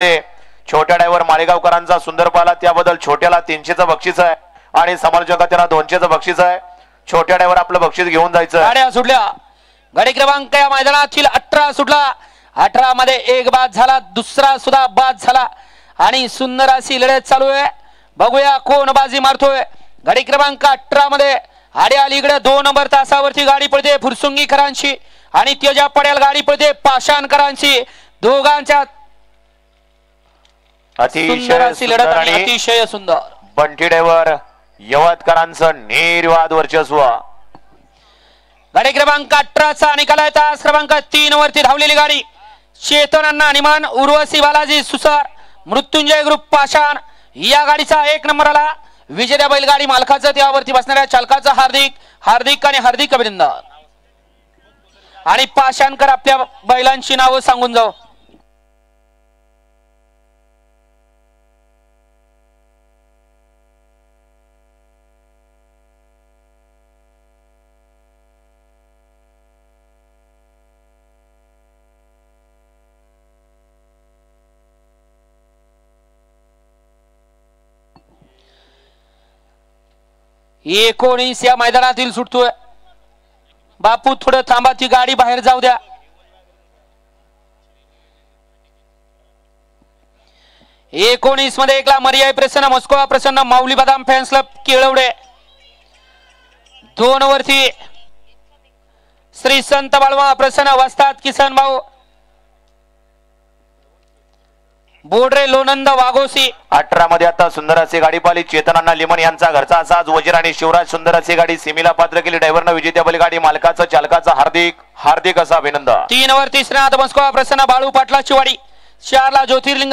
छोट्या ड्रायव्हर माळेगावकरांचा सुंदर पाला त्याबद्दल छोट्याला 300चं बक्षीस आहे आणि समालोचकांना त्यांना 200चं बक्षीस आहे। छोट्या ड्रायव्हर आपलं बक्षीस घेऊन जायचं। गाड्या सुटल्या, गाडी क्रमांक या मैदानातील 18 सुटला। 18 मध्ये एक बाद झाला, दुसरा सुद्धा बाद झाला आणि सुंदर अशी लढत चालू आहे। बघूया कोण बाजी मारतोय। गाडी क्रमांक 18 मध्ये आड्या अलीकडे 2 नंबर तासावरती गाडी पडते फुरसुंगीकरांची आणि तेजा पड्याल गाडी पडते पाषाणकरांची। दोघांच्या अतिशय सुंदर बंटी ड्रायव्हर यवतकरांचं निर्वाद वर्चस्व। गाडी क्रमांक 18चा निकाल आहे। तास क्रमांक 3 वरती धावलेली गाडी चेतनांना निमान उर्वशी बालाजी सुसार मृत्युंजय ग्रुप पाषाण या गाडीचा 1 नंबर आला। विजेत्या बैलगाडी मालकाचं त्यावरती बसणाऱ्या चालकाचं हार्दिक अभिनंदन। आणि पाषाणकर आपल्या बैलांची नावं सांगून जाऊ। ये 19 या मैदानातील सुटतोय। बापू थोडं थांबा, ती गाडी बाहेर जाऊ द्या। ये 19 मध्ये एकला मर्याय प्रसन्न मस्कोवा प्रसन्न माऊली बदाम फॅन्स क्लब केळवडे। 2 वरती श्री संत बाळवा प्रसन्न वस्ताद किसन भाऊ बोडरे लोनंद वाघोसी। 18 मध्ये आता सुंदर अशी गाडी पाली चेतनांना लिमन यांचा घरचा असाच वजीर आणि शिवराज सुंदर अशी गाडी सीमेला पात्र केली। ड्रायव्हरनं विजेत्या बैलगाडी मालकाचं चालकाचं हार्दिक असं अभिनंदन। 3 वरती श्रीनाथ मस्कोवा प्रसन्न बाळू पाटला चिवाडी। 4 ला ज्योतिर्लिंग